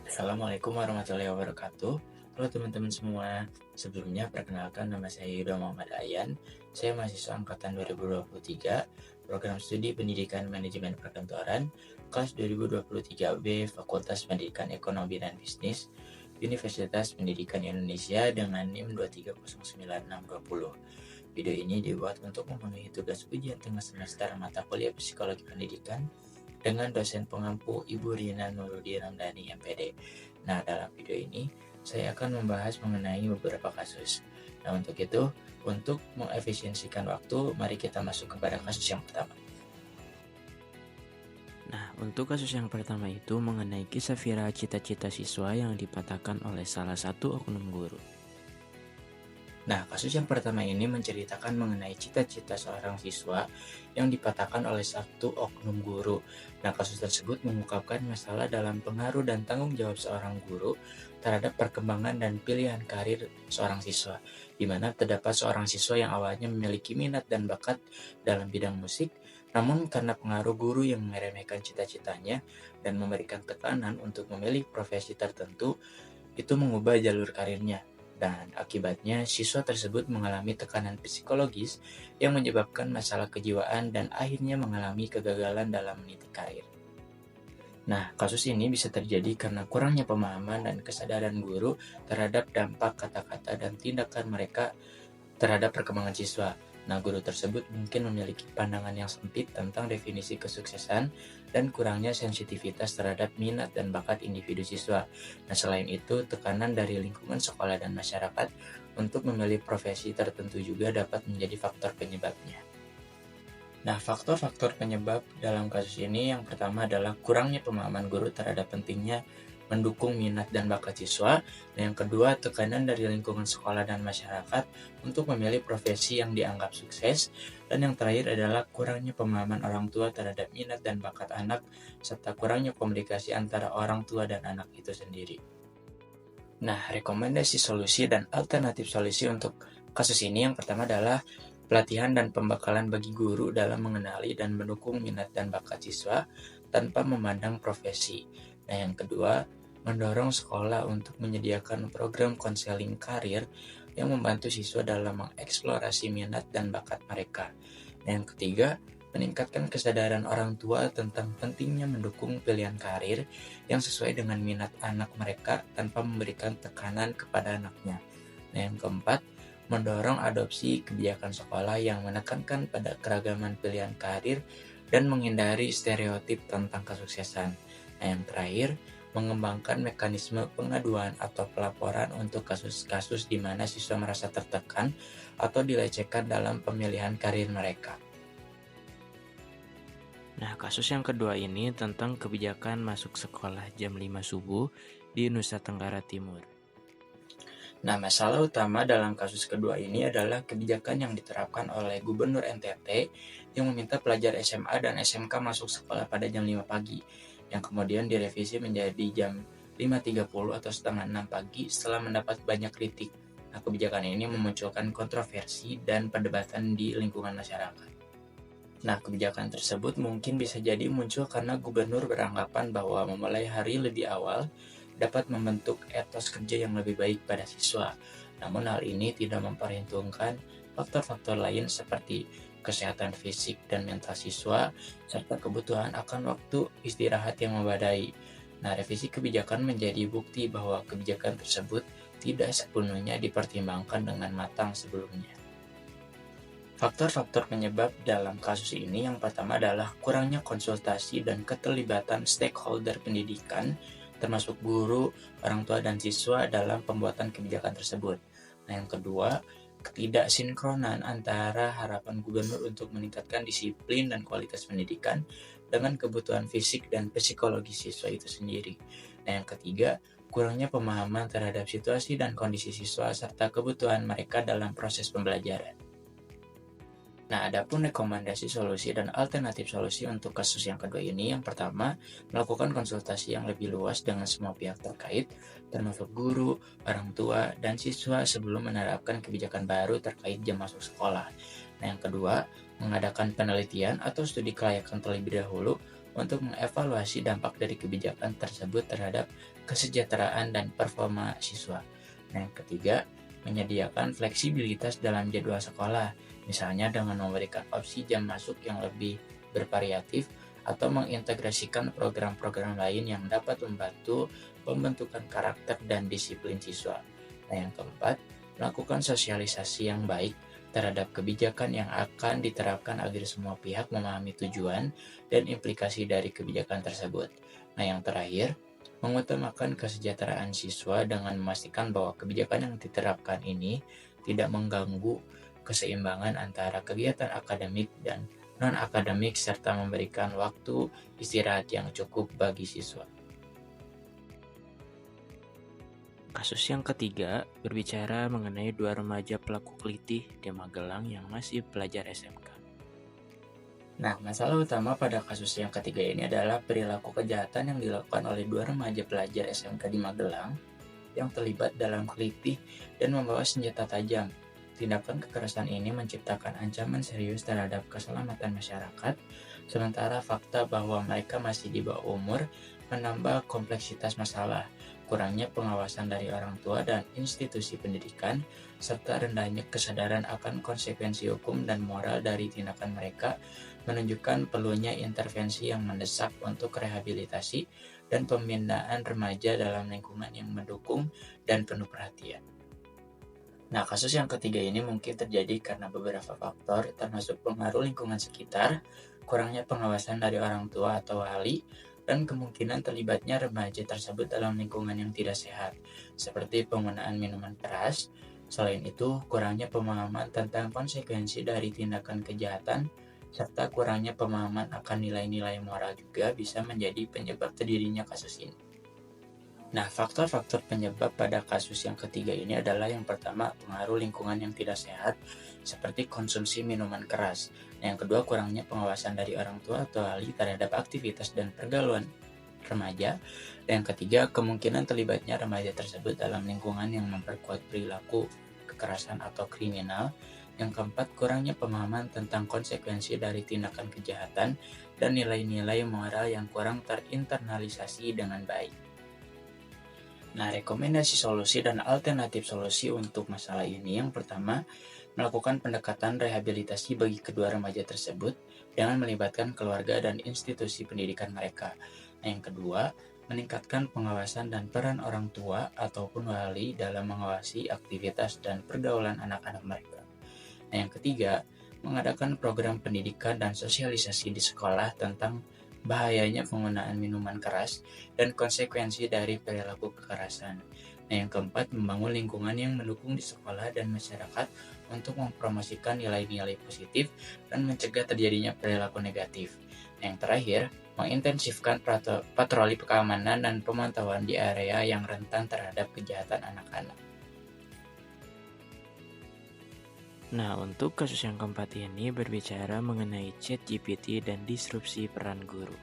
Assalamualaikum warahmatullahi wabarakatuh. Halo teman-teman semua. Sebelumnya perkenalkan nama saya Yuda Muhammad Ayan. Saya mahasiswa angkatan 2023, program studi Pendidikan Manajemen Perkantoran, kelas 2023B, Fakultas Pendidikan Ekonomi dan Bisnis, Universitas Pendidikan Indonesia dengan NIM 2309620. Video ini dibuat untuk memenuhi tugas ujian tengah semester mata kuliah Psikologi Pendidikan dengan dosen pengampu Ibu Rina Nurudi Ramdhani MPD. Nah, dalam video ini saya akan membahas mengenai beberapa kasus. Nah, untuk mengefisiensikan waktu, mari kita masuk kepada kasus yang pertama. Nah, untuk kasus yang pertama itu mengenai kisah viral cita-cita siswa yang dipatahkan oleh salah satu oknum guru. Nah, kasus yang pertama ini menceritakan mengenai cita-cita seorang siswa yang dipatahkan oleh satu oknum guru. Nah, kasus tersebut mengungkapkan masalah dalam pengaruh dan tanggung jawab seorang guru terhadap perkembangan dan pilihan karir seorang siswa, di mana terdapat seorang siswa yang awalnya memiliki minat dan bakat dalam bidang musik, namun karena pengaruh guru yang meremehkan cita-citanya dan memberikan tekanan untuk memilih profesi tertentu, itu mengubah jalur karirnya. Dan akibatnya siswa tersebut mengalami tekanan psikologis yang menyebabkan masalah kejiwaan dan akhirnya mengalami kegagalan dalam meniti karir. Nah, kasus ini bisa terjadi karena kurangnya pemahaman dan kesadaran guru terhadap dampak kata-kata dan tindakan mereka terhadap perkembangan siswa. Nah, guru tersebut mungkin memiliki pandangan yang sempit tentang definisi kesuksesan dan kurangnya sensitivitas terhadap minat dan bakat individu siswa. Nah, selain itu, tekanan dari lingkungan sekolah dan masyarakat untuk memilih profesi tertentu juga dapat menjadi faktor penyebabnya. Nah, faktor-faktor penyebab dalam kasus ini yang pertama adalah kurangnya pemahaman guru terhadap pentingnya mendukung minat dan bakat siswa, dan yang kedua tekanan dari lingkungan sekolah dan masyarakat untuk memilih profesi yang dianggap sukses, dan yang terakhir adalah kurangnya pemahaman orang tua terhadap minat dan bakat anak, serta kurangnya komunikasi antara orang tua dan anak itu sendiri. Nah, rekomendasi solusi dan alternatif solusi untuk kasus ini yang pertama adalah pelatihan dan pembekalan bagi guru dalam mengenali dan mendukung minat dan bakat siswa tanpa memandang profesi. Nah, yang kedua, mendorong sekolah untuk menyediakan program konseling karir yang membantu siswa dalam mengeksplorasi minat dan bakat mereka. Nah, yang ketiga, meningkatkan kesadaran orang tua tentang pentingnya mendukung pilihan karir yang sesuai dengan minat anak mereka tanpa memberikan tekanan kepada anaknya. Nah, yang keempat, mendorong adopsi kebijakan sekolah yang menekankan pada keragaman pilihan karir dan menghindari stereotip tentang kesuksesan. Nah, yang terakhir, mengembangkan mekanisme pengaduan atau pelaporan untuk kasus-kasus di mana siswa merasa tertekan atau dilecehkan dalam pemilihan karir mereka. Nah, kasus yang kedua ini tentang kebijakan masuk sekolah jam 5 subuh di Nusa Tenggara Timur. Nah, masalah utama dalam kasus kedua ini adalah kebijakan yang diterapkan oleh Gubernur NTT yang meminta pelajar SMA dan SMK masuk sekolah pada jam 5 pagi, yang kemudian direvisi menjadi jam 5.30 atau setengah 6 pagi setelah mendapat banyak kritik. Nah, kebijakan ini memunculkan kontroversi dan perdebatan di lingkungan masyarakat. Nah, kebijakan tersebut mungkin bisa jadi muncul karena gubernur beranggapan bahwa memulai hari lebih awal dapat membentuk etos kerja yang lebih baik pada siswa. Namun hal ini tidak memperhitungkan faktor-faktor lain seperti kesehatan fisik dan mental siswa, serta kebutuhan akan waktu istirahat yang memadai. Nah, revisi kebijakan menjadi bukti bahwa kebijakan tersebut tidak sepenuhnya dipertimbangkan dengan matang sebelumnya. Faktor-faktor penyebab dalam kasus ini yang pertama adalah kurangnya konsultasi dan keterlibatan stakeholder pendidikan, termasuk guru, orang tua, dan siswa dalam pembuatan kebijakan tersebut. Nah, yang kedua, ketidaksinkronan antara harapan gubernur untuk meningkatkan disiplin dan kualitas pendidikan dengan kebutuhan fisik dan psikologi siswa itu sendiri. Nah, yang ketiga, kurangnya pemahaman terhadap situasi dan kondisi siswa serta kebutuhan mereka dalam proses pembelajaran. Nah, adapun rekomendasi solusi dan alternatif solusi untuk kasus yang kedua ini, yang pertama, melakukan konsultasi yang lebih luas dengan semua pihak terkait, termasuk guru, orang tua, dan siswa sebelum menerapkan kebijakan baru terkait jam masuk sekolah. Nah, yang kedua, mengadakan penelitian atau studi kelayakan terlebih dahulu untuk mengevaluasi dampak dari kebijakan tersebut terhadap kesejahteraan dan performa siswa. Nah, yang ketiga, menyediakan fleksibilitas dalam jadwal sekolah, misalnya dengan memberikan opsi jam masuk yang lebih bervariatif atau mengintegrasikan program-program lain yang dapat membantu pembentukan karakter dan disiplin siswa. Nah, yang keempat, melakukan sosialisasi yang baik terhadap kebijakan yang akan diterapkan agar semua pihak memahami tujuan dan implikasi dari kebijakan tersebut. Nah, yang terakhir, mengutamakan kesejahteraan siswa dengan memastikan bahwa kebijakan yang diterapkan ini tidak mengganggu keseimbangan antara kegiatan akademik dan non-akademik serta memberikan waktu istirahat yang cukup bagi siswa. Kasus yang ketiga berbicara mengenai dua remaja pelaku kelitih di Magelang yang masih pelajar SMK. Nah, masalah utama pada kasus yang ketiga ini adalah perilaku kejahatan yang dilakukan oleh dua remaja pelajar SMK di Magelang yang terlibat dalam kelitih dan membawa senjata tajam. Tindakan kekerasan ini menciptakan ancaman serius terhadap keselamatan masyarakat, sementara fakta bahwa mereka masih di bawah umur menambah kompleksitas masalah, kurangnya pengawasan dari orang tua dan institusi pendidikan, serta rendahnya kesadaran akan konsekuensi hukum dan moral dari tindakan mereka, menunjukkan perlunya intervensi yang mendesak untuk rehabilitasi dan pembinaan remaja dalam lingkungan yang mendukung dan penuh perhatian. Nah, kasus yang ketiga ini mungkin terjadi karena beberapa faktor, termasuk pengaruh lingkungan sekitar, kurangnya pengawasan dari orang tua atau wali, dan kemungkinan terlibatnya remaja tersebut dalam lingkungan yang tidak sehat, seperti penggunaan minuman keras. Selain itu, kurangnya pemahaman tentang konsekuensi dari tindakan kejahatan, serta kurangnya pemahaman akan nilai-nilai moral juga bisa menjadi penyebab terjadinya kasus ini. Nah, faktor-faktor penyebab pada kasus yang ketiga ini adalah yang pertama, pengaruh lingkungan yang tidak sehat, seperti konsumsi minuman keras. Nah, yang kedua, kurangnya pengawasan dari orang tua atau ahli terhadap aktivitas dan pergaulan remaja. Dan yang ketiga, kemungkinan terlibatnya remaja tersebut dalam lingkungan yang memperkuat perilaku kekerasan atau kriminal. Yang keempat, kurangnya pemahaman tentang konsekuensi dari tindakan kejahatan dan nilai-nilai moral yang kurang terinternalisasi dengan baik. Nah, rekomendasi solusi dan alternatif solusi untuk masalah ini yang pertama, melakukan pendekatan rehabilitasi bagi kedua remaja tersebut dengan melibatkan keluarga dan institusi pendidikan mereka. Nah, yang kedua, meningkatkan pengawasan dan peran orang tua ataupun wali dalam mengawasi aktivitas dan pergaulan anak-anak mereka. Nah, yang ketiga, mengadakan program pendidikan dan sosialisasi di sekolah tentang bahayanya penggunaan minuman keras dan konsekuensi dari perilaku kekerasan. Nah, yang keempat, membangun lingkungan yang mendukung di sekolah dan masyarakat untuk mempromosikan nilai-nilai positif dan mencegah terjadinya perilaku negatif. Nah, yang terakhir, mengintensifkan patroli keamanan dan pemantauan di area yang rentan terhadap kejahatan anak-anak. Nah, untuk kasus yang keempat ini berbicara mengenai ChatGPT dan disrupsi peran guru.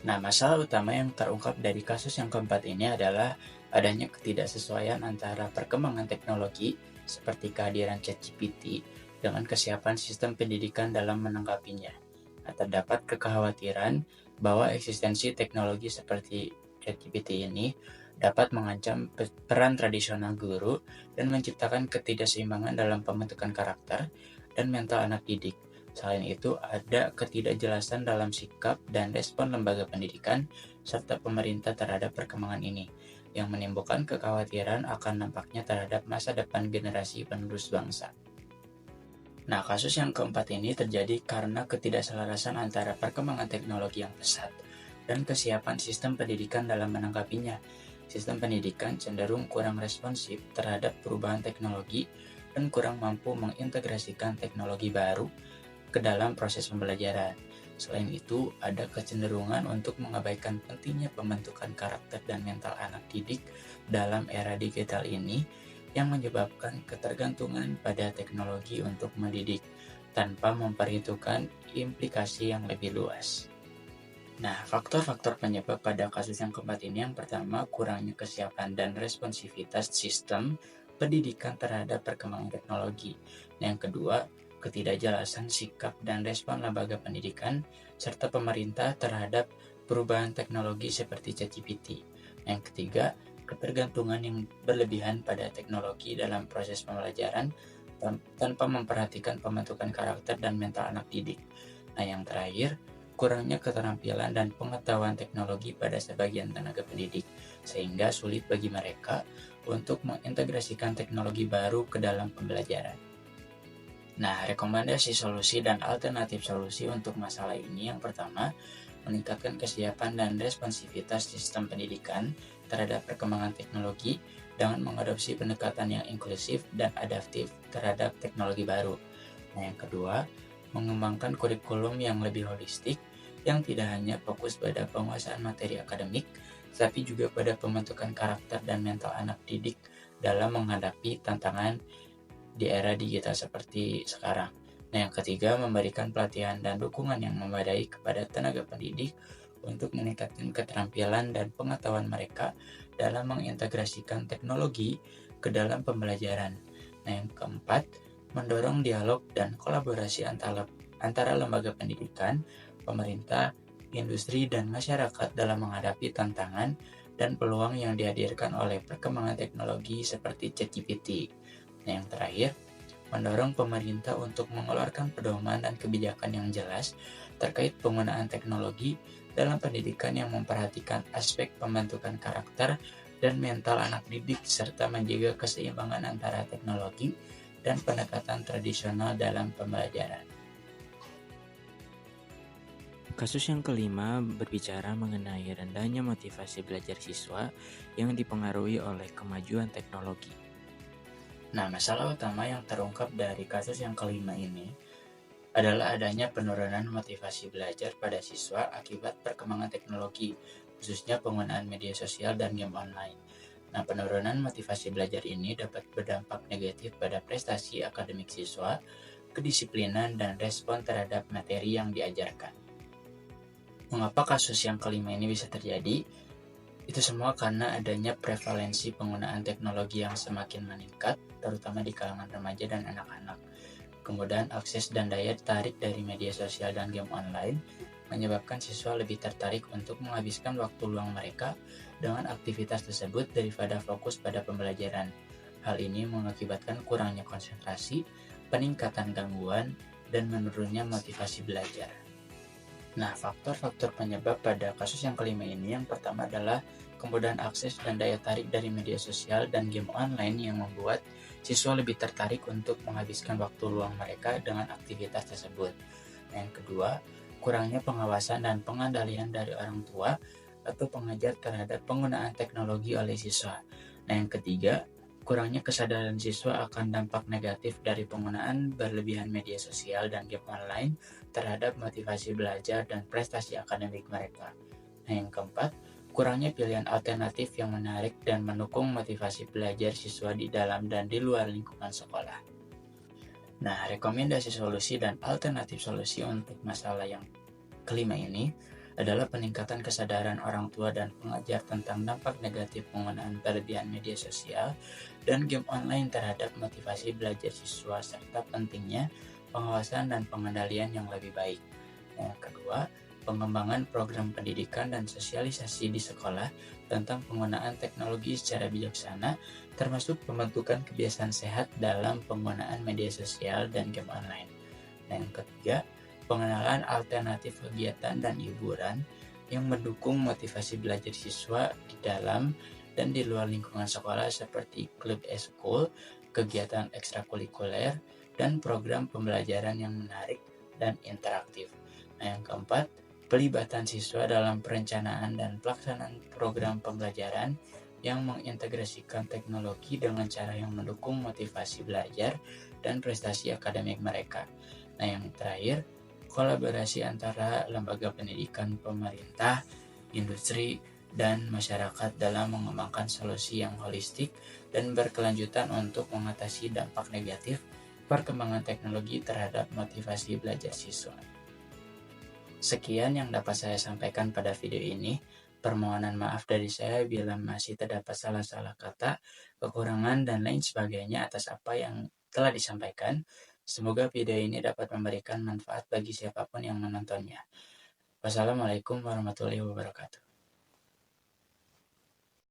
Nah, masalah utama yang terungkap dari kasus yang keempat ini adalah adanya ketidaksesuaian antara perkembangan teknologi seperti kehadiran ChatGPT dengan kesiapan sistem pendidikan dalam menanggapinya. Nah, terdapat kekhawatiran bahwa eksistensi teknologi seperti ChatGPT ini dapat mengancam peran tradisional guru dan menciptakan ketidakseimbangan dalam pembentukan karakter dan mental anak didik. Selain itu, ada ketidakjelasan dalam sikap dan respon lembaga pendidikan serta pemerintah terhadap perkembangan ini, yang menimbulkan kekhawatiran akan nampaknya terhadap masa depan generasi penerus bangsa. Nah, kasus yang keempat ini terjadi karena ketidakselarasan antara perkembangan teknologi yang pesat dan kesiapan sistem pendidikan dalam menanggapinya. Sistem pendidikan cenderung kurang responsif terhadap perubahan teknologi dan kurang mampu mengintegrasikan teknologi baru ke dalam proses pembelajaran. Selain itu, ada kecenderungan untuk mengabaikan pentingnya pembentukan karakter dan mental anak didik dalam era digital ini yang menyebabkan ketergantungan pada teknologi untuk mendidik tanpa memperhitungkan implikasi yang lebih luas. Nah, faktor-faktor penyebab pada kasus yang keempat ini yang pertama, kurangnya kesiapan dan responsivitas sistem pendidikan terhadap perkembangan teknologi. Nah, yang kedua, ketidakjelasan sikap dan respon lembaga pendidikan, serta pemerintah terhadap perubahan teknologi seperti ChatGPT. Yang ketiga, ketergantungan yang berlebihan pada teknologi dalam proses pembelajaran tanpa memperhatikan pembentukan karakter dan mental anak didik. Nah, yang terakhir, kurangnya keterampilan dan pengetahuan teknologi pada sebagian tenaga pendidik, sehingga sulit bagi mereka untuk mengintegrasikan teknologi baru ke dalam pembelajaran. Nah, rekomendasi solusi dan alternatif solusi untuk masalah ini yang pertama, meningkatkan kesiapan dan responsivitas sistem pendidikan terhadap perkembangan teknologi dengan mengadopsi pendekatan yang inklusif dan adaptif terhadap teknologi baru. Nah, yang kedua, mengembangkan kurikulum yang lebih holistik yang tidak hanya fokus pada penguasaan materi akademik, tapi juga pada pembentukan karakter dan mental anak didik dalam menghadapi tantangan di era digital seperti sekarang. Nah, yang ketiga, memberikan pelatihan dan dukungan yang memadai kepada tenaga pendidik untuk meningkatkan keterampilan dan pengetahuan mereka dalam mengintegrasikan teknologi ke dalam pembelajaran. Nah, yang keempat, mendorong dialog dan kolaborasi antara lembaga pendidikan, pemerintah, industri, dan masyarakat dalam menghadapi tantangan dan peluang yang dihadirkan oleh perkembangan teknologi seperti ChatGPT. Nah, yang terakhir, mendorong pemerintah untuk mengeluarkan pedoman dan kebijakan yang jelas terkait penggunaan teknologi dalam pendidikan yang memperhatikan aspek pembentukan karakter dan mental anak didik serta menjaga keseimbangan antara teknologi dan pendekatan tradisional dalam pembelajaran. Kasus yang kelima berbicara mengenai rendahnya motivasi belajar siswa yang dipengaruhi oleh kemajuan teknologi. Nah, masalah utama yang terungkap dari kasus yang kelima ini adalah adanya penurunan motivasi belajar pada siswa akibat perkembangan teknologi, khususnya penggunaan media sosial dan game online. Nah, penurunan motivasi belajar ini dapat berdampak negatif pada prestasi akademik siswa, kedisiplinan, dan respon terhadap materi yang diajarkan. Mengapa kasus yang kelima ini bisa terjadi? Itu semua karena adanya prevalensi penggunaan teknologi yang semakin meningkat, terutama di kalangan remaja dan anak-anak. Kemudian akses dan daya tarik dari media sosial dan game online menyebabkan siswa lebih tertarik untuk menghabiskan waktu luang mereka dengan aktivitas tersebut daripada fokus pada pembelajaran. Hal ini mengakibatkan kurangnya konsentrasi, peningkatan gangguan, dan menurunnya motivasi belajar. Nah, faktor-faktor penyebab pada kasus yang kelima ini yang pertama adalah kemudahan akses dan daya tarik dari media sosial dan game online yang membuat siswa lebih tertarik untuk menghabiskan waktu luang mereka dengan aktivitas tersebut. Yang kedua, kurangnya pengawasan dan pengendalian dari orang tua atau pengajar terhadap penggunaan teknologi oleh siswa. Nah, yang ketiga, kurangnya kesadaran siswa akan dampak negatif dari penggunaan berlebihan media sosial dan game online terhadap motivasi belajar dan prestasi akademik mereka. Nah, yang keempat, kurangnya pilihan alternatif yang menarik dan mendukung motivasi belajar siswa di dalam dan di luar lingkungan sekolah. Nah, rekomendasi solusi dan alternatif solusi untuk masalah yang kelima ini adalah peningkatan kesadaran orang tua dan pengajar tentang dampak negatif penggunaan berlebihan media sosial dan game online terhadap motivasi belajar siswa serta pentingnya pengawasan dan pengendalian yang lebih baik. Yang kedua, pengembangan program pendidikan dan sosialisasi di sekolah tentang penggunaan teknologi secara bijaksana, termasuk pembentukan kebiasaan sehat dalam penggunaan media sosial dan game online. Dan yang ketiga, pengenalan alternatif kegiatan dan hiburan yang mendukung motivasi belajar siswa di dalam dan di luar lingkungan sekolah seperti klub eskul, kegiatan ekstrakurikuler, dan program pembelajaran yang menarik dan interaktif. Nah, yang keempat, pelibatan siswa dalam perencanaan dan pelaksanaan program pembelajaran yang mengintegrasikan teknologi dengan cara yang mendukung motivasi belajar dan prestasi akademik mereka. Nah, yang terakhir, kolaborasi antara lembaga pendidikan, pemerintah, industri, dan masyarakat dalam mengembangkan solusi yang holistik dan berkelanjutan untuk mengatasi dampak negatif perkembangan teknologi terhadap motivasi belajar siswa. Sekian yang dapat saya sampaikan pada video ini. Permohonan maaf dari saya bila masih terdapat salah-salah kata, kekurangan, dan lain sebagainya atas apa yang telah disampaikan. Semoga video ini dapat memberikan manfaat bagi siapapun yang menontonnya. Wassalamualaikum warahmatullahi wabarakatuh.